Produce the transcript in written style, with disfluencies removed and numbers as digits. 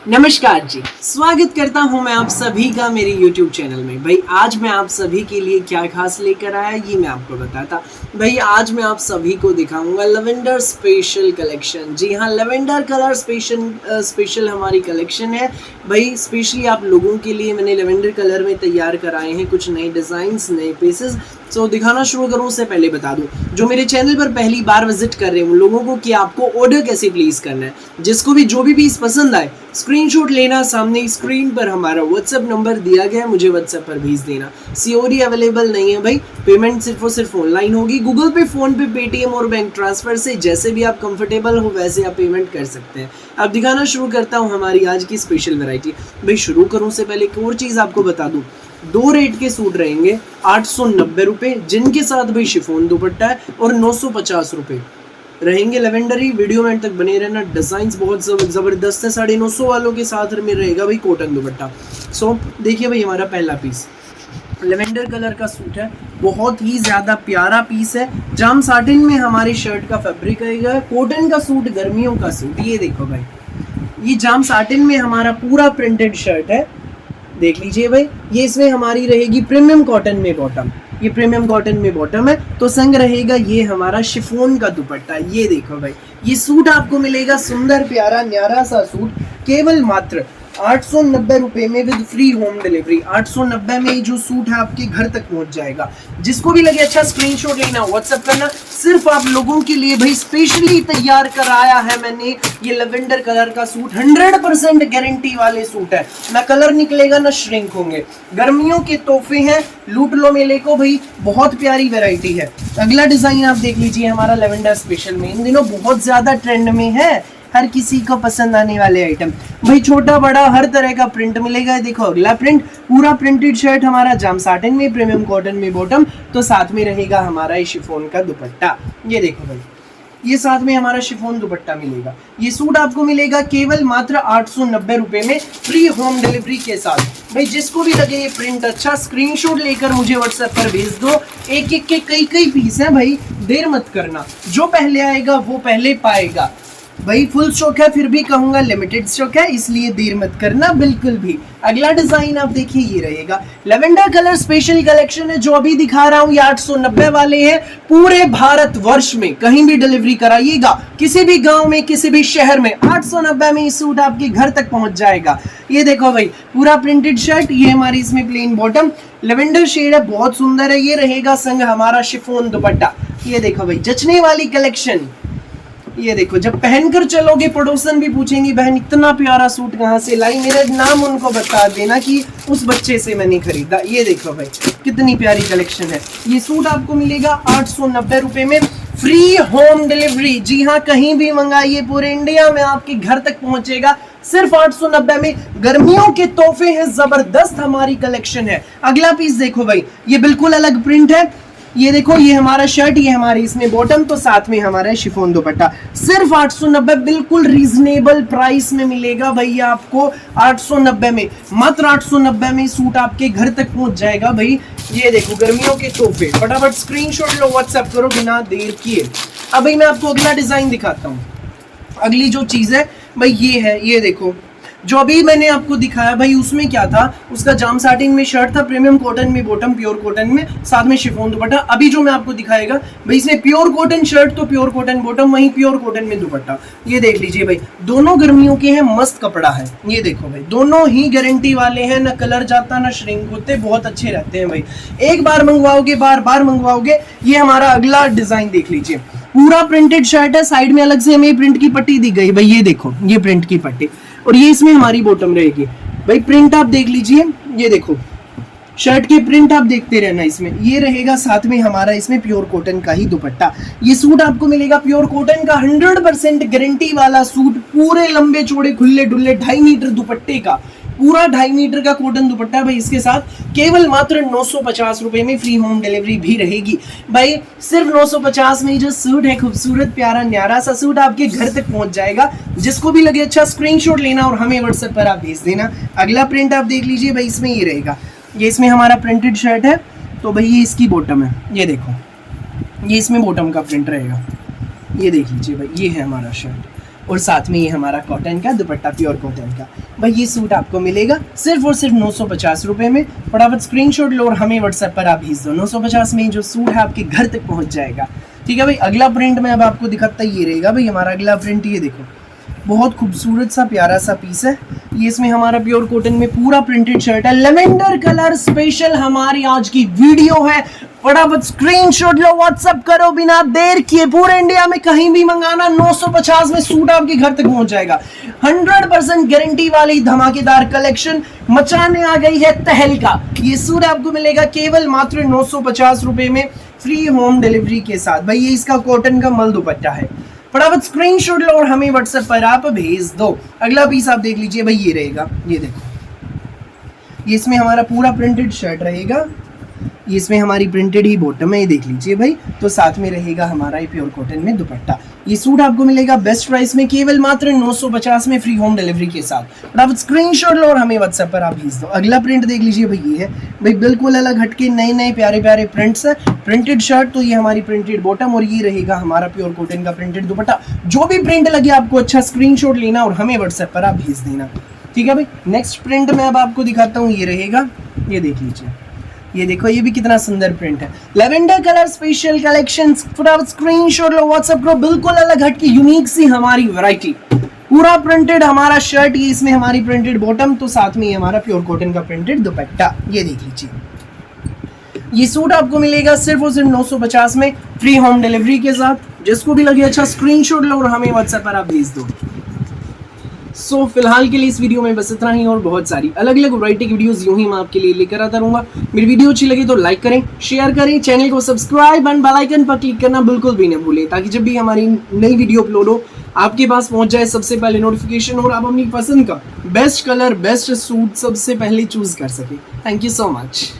नमस्कार जी, स्वागत करता हूं मैं आप सभी का मेरे YouTube चैनल में। भाई आज मैं आप सभी के लिए क्या खास लेकर आया ये मैं आपको बताता। भाई आज मैं आप सभी को दिखाऊंगा लेवेंडर स्पेशल कलेक्शन। जी हाँ, लेवेंडर कलर स्पेशल हमारी कलेक्शन है। भाई स्पेशली आप लोगों के लिए मैंने लेवेंडर कलर में तैयार कराए हैं कुछ नए डिज़ाइंस, नए पीसेस। तो दिखाना शुरू करूँ उससे पहले बता दूं, जो मेरे चैनल पर पहली बार विजिट कर रहे हैं उन लोगों को कि आपको ऑर्डर कैसे प्लेस करना है। जिसको भी जो भी पीस पसंद आए स्क्रीनशॉट लेना, सामने स्क्रीन पर हमारा व्हाट्सएप नंबर दिया गया है, मुझे व्हाट्सएप पर भेज देना। सीओडी अवेलेबल नहीं है भाई, पेमेंट सिर्फ और सिर्फ ऑनलाइन होगी। गूगल पे, फोन पे, पेटीएम और बैंक ट्रांसफर से जैसे भी आप कंफर्टेबल हो वैसे आप पेमेंट कर सकते हैं। अब दिखाना शुरू करता हूँ हमारी आज की स्पेशल वैरायटी। भाई शुरू करूँ से पहले एक और चीज़ आपको बता दूँ, दो रेट के सूट रहेंगे 890 रुपये, जिनके साथ भाई शिफॉन दुपट्टा है, और 950 रुपये रहेंगे लेवेंडरी। वीडियो में तक बने रहना, डिज़ाइंस बहुत ज़बरदस्त है। 950 वालों के साथ में रहेगा भाई कॉटन दुपट्टा। सो देखिए भाई हमारा पहला पीस लेवेंडर कलर का सूट है, बहुत ही ज़्यादा प्यारा पीस है। जाम साटिन में हमारी शर्ट का फैब्रिक रहेगा, कॉटन का सूट, गर्मियों का सूट। ये देखो भाई, ये जाम साटिन में हमारा पूरा प्रिंटेड शर्ट है, देख लीजिए भाई। ये इसमें हमारी रहेगी प्रीमियम कॉटन में बॉटम, ये प्रीमियम कॉटन में बॉटम है, तो संग रहेगा ये हमारा शिफॉन का दुपट्टा। ये देखो भाई, ये सूट आपको मिलेगा सुंदर प्यारा न्यारा सा सूट केवल मात्र 890 रुपये में विद फ्री होम डिलीवरी। 890 में ये जो सूट है आपके घर तक पहुंच जाएगा। जिसको भी लगे अच्छा स्क्रीनशॉट लेना, व्हाट्सएप करना। सिर्फ आप लोगों के लिए भाई स्पेशली तैयार कराया है मैंने ये लेवेंडर कलर का सूट। 100% गारंटी वाले सूट है, ना कलर निकलेगा ना श्रिंक होंगे। गर्मियों के तोहफे हैं, लूट लो मेले को भाई। बहुत प्यारी वैरायटी है। अगला डिजाइन आप देख लीजिए हमारा लेवेंडर स्पेशल में, इन दिनों बहुत ज्यादा ट्रेंड में है, हर किसी को पसंद आने वाले आइटम। भाई छोटा बड़ा हर तरह का प्रिंट मिलेगा। देखो अगला प्रिंट, पूरा प्रिंटेड शर्ट हमारा जाम साटिन में, प्रीमियम कॉटन में बॉटम, तो साथ में रहेगा हमारा ये शिफॉन का दुपट्टा। ये देखो भाई, ये साथ में हमारा शिफॉन दुपट्टा मिलेगा। ये सूट आपको मिलेगा केवल मात्र 890 रुपये में फ्री होम डिलीवरी के साथ। भाई जिसको भी लगे ये प्रिंट अच्छा, स्क्रीनशॉट लेकर मुझे व्हाट्सएप पर भेज दो। एक एक के कई पीस हैं भाई, देर मत करना। जो पहले आएगा वो पहले पाएगा। भाई फुल स्टॉक है, फिर भी कहूंगा लिमिटेड स्टॉक है, इसलिए देर मत करना बिल्कुल भी। अगला डिजाइन आप देखिए, ये रहेगा लेवेंडर कलर स्पेशल कलेक्शन है। जो अभी दिखा रहा हूँ ये 890 वाले हैं। पूरे भारत वर्ष में कहीं भी डिलीवरी कराइएगा, किसी भी गांव में, किसी भी शहर में, 890 में ये सूट आपके घर तक पहुंच जाएगा। ये देखो भाई, पूरा प्रिंटेड शर्ट, ये हमारी इसमें प्लेन बॉटम, लेवेंडर शेड है, बहुत सुंदर है। ये रहेगा संग हमारा शिफॉन दुपट्टा। ये देखो भाई, जचने वाली कलेक्शन। ये देखो, जब पहनकर चलोगे पड़ोसन भी पूछेंगी बहन इतना प्यारा सूट कहाँ से लाई, मेरा नाम उनको बता देना कि उस बच्चे से मैंने खरीदा। ये देखो भाई कितनी प्यारी कलेक्शन है। ये सूट आपको मिलेगा 890 रुपये में फ्री होम डिलीवरी। जी हाँ, कहीं भी मंगाइए, पूरे इंडिया में आपके घर तक पहुंचेगा सिर्फ 890 में। गर्मियों के तोहफे हैं, जबरदस्त हमारी कलेक्शन है। अगला पीस देखो भाई, ये बिल्कुल अलग प्रिंट है। ये देखो, ये हमारा शर्ट, ये हमारी इसमें बॉटम, तो साथ में हमारा शिफॉन दुपट्टा। सिर्फ 890, बिल्कुल रीजनेबल प्राइस में मिलेगा भैया आपको। 890 में, मात्र 890 में सूट आपके घर तक पहुंच जाएगा भाई। ये देखो गर्मियों के तोहफे, फटाफट स्क्रीनशॉट लो, व्हाट्सएप करो बिना देर किए। अब भाई मैं आपको अगला डिजाइन दिखाता हूँ। अगली जो चीज है भाई ये है, ये देखो जो अभी मैंने आपको दिखाया भाई, उसमें क्या था, उसका जाम साटिन में शर्ट था, प्रीमियम कॉटन में बॉटम, प्योर कॉटन में, साथ में शिफॉन दुपट्टा। अभी जो मैं आपको दिखाएगा भाई, इसमें प्योर कॉटन शर्ट तो प्योर कॉटन बॉटम, वहीं प्योर कॉटन में दुपट्टा। ये देख लीजिए भाई, दोनों गर्मियों के हैं, मस्त कपड़ा है। ये देखो भाई, दोनों ही गारंटी वाले हैं, ना कलर जाता ना श्रिंक होते, बहुत अच्छे रहते हैं भाई। एक बार मंगवाओगे बार बार मंगवाओगे। ये हमारा अगला डिजाइन देख लीजिए, पूरा प्रिंटेड शर्ट है, साइड में अलग से हमें प्रिंट की पट्टी दी गई भाई। ये देखो, ये प्रिंट की पट्टी, और ये इसमें हमारी बॉटम रहेगी भाई। प्रिंट आप देख लीजिए, ये देखो शर्ट के प्रिंट आप देखते रहना। इसमें ये रहेगा साथ में हमारा इसमें प्योर कॉटन का ही दुपट्टा। ये सूट आपको मिलेगा प्योर कॉटन का, 100% गारंटी वाला सूट, पूरे लंबे चौड़े खुले डुल्ले 2.5 मीटर दुपट्टे का, पूरा 2.5 मीटर का कॉटन दुपट्टा भाई। इसके साथ केवल मात्र 950 रुपये में फ्री होम डिलीवरी भी रहेगी भाई। सिर्फ 950 में जो सूट है, खूबसूरत प्यारा न्यारा सा सूट आपके घर तक पहुंच जाएगा। जिसको भी लगे अच्छा स्क्रीनशॉट लेना और हमें व्हाट्सएप पर आप भेज देना। अगला प्रिंट आप देख लीजिए भाई, इसमें ये रहेगा, ये इसमें हमारा प्रिंटेड शर्ट है, तो भाई ये इसकी बॉटम है। ये देखो, ये इसमें बॉटम का प्रिंट रहेगा। ये देख लीजिए भाई, ये है हमारा शर्ट। और साथ में ये हमारा कॉटन का दुपट्टा, प्योर कॉटन का। भाई ये सूट आपको मिलेगा सिर्फ और सिर्फ 950 रुपये में। फटाफट स्क्रीनशॉट लो और हमें व्हाट्सएप पर आप भेज दो। 950 में जो सूट है आपके घर तक पहुंच जाएगा। ठीक है भाई, अगला प्रिंट मैं अब आपको दिखाता ये रहेगा भाई। हमारा अगला प्रिंट ये देखो, बहुत खूबसूरत सा प्यारा सा पीस है ये। इसमें हमारा प्योर कॉटन में पूरा प्रिंटेड शर्ट है, लेवेंडर कलर स्पेशल हमारी आज की वीडियो है। फटाफट स्क्रीनशॉट लो, व्हाट्सएप करो बिना देर किए। पूरे इंडिया में कहीं भी मंगाना, 950 में सूट आपके घर तक पहुंच जाएगा। 100% गारंटी वाली धमाकेदार कलेक्शन मचाने आ गई है तहलका। ये सूट आपको मिलेगा केवल मात्र 950 रुपए में, फ्री होम डिलीवरी के साथ। भाई ये इसका कॉटन का मल दुपट्टा है। फटाफट स्क्रीनशॉट लो और हमें व्हाट्सएप पर आप भेज दो। अगला पीस आप देख लीजिए भाई, ये रहेगा, ये देखो, ये इसमें हमारा पूरा प्रिंटेड शर्ट रहेगा। ये इसमें हमारी प्रिंटेड ही बॉटम है, ये देख लीजिए भाई। तो साथ में रहेगा हमारा ये प्योर कॉटन में दुपट्टा। ये सूट आपको मिलेगा बेस्ट प्राइस में, केवल मात्र 950 में, फ्री होम डिलीवरी के साथ। फटाफट स्क्रीनशॉट लो और हमें व्हाट्सएप पर आप भेज दो। अगला प्रिंट देख लीजिए भाई, ये है भाई, बिल्कुल अलग हटके नए नए प्यारे प्यारे प्रिंट्स है। प्रिंटेड शर्ट, तो ये हमारी प्रिंटेड बॉटम और ये रहेगा हमारा प्योर कॉटन का प्रिंटेड दुपट्टा। जो भी प्रिंट लगे आपको अच्छा, स्क्रीनशॉट लेना और हमें व्हाट्सएप पर आप भेज देना। ठीक है भाई, नेक्स्ट प्रिंट मैं अब आपको दिखाता हूँ, ये रहेगा, ये देख लीजिए, ये देखो, ये भी कितना सुंदर प्रिंट है। Lavender colour special collection. फटाफट स्क्रीनशॉट लो, व्हाट्सएप करो। बिल्कुल अलग हटके यूनिक सी हमारी वैरायटी, पूरा प्रिंटेड हमारा शर्ट, ये इसमें हमारी प्रिंटेड बॉटम, तो साथ में ये हमारा प्योर कॉटन का प्रिंटेड दुपट्टा। ये देख लीजिए, ये सूट आपको मिलेगा सिर्फ और सिर्फ 950 में, फ्री होम डिलीवरी के साथ। जिसको भी लगे अच्छा, स्क्रीनशॉट लो और हमें व्हाट्सएप पर आप भेज दो। सो फिलहाल के लिए इस वीडियो में बस इतना ही, और बहुत सारी अलग अलग वैरायटी की वीडियोस यूं ही मैं आपके लिए लेकर आता रहूंगा। मेरी वीडियो अच्छी लगी तो लाइक करें, शेयर करें, चैनल को सब्सक्राइब एंड बेल आइकन पर क्लिक करना बिल्कुल भी न भूलें, ताकि जब भी हमारी नई वीडियो अपलोड हो आपके पास पहुंच जाए सबसे पहले नोटिफिकेशन, और आप अपनी पसंद का बेस्ट कलर, बेस्ट सूट सबसे पहले चूज कर सके। Thank you so much.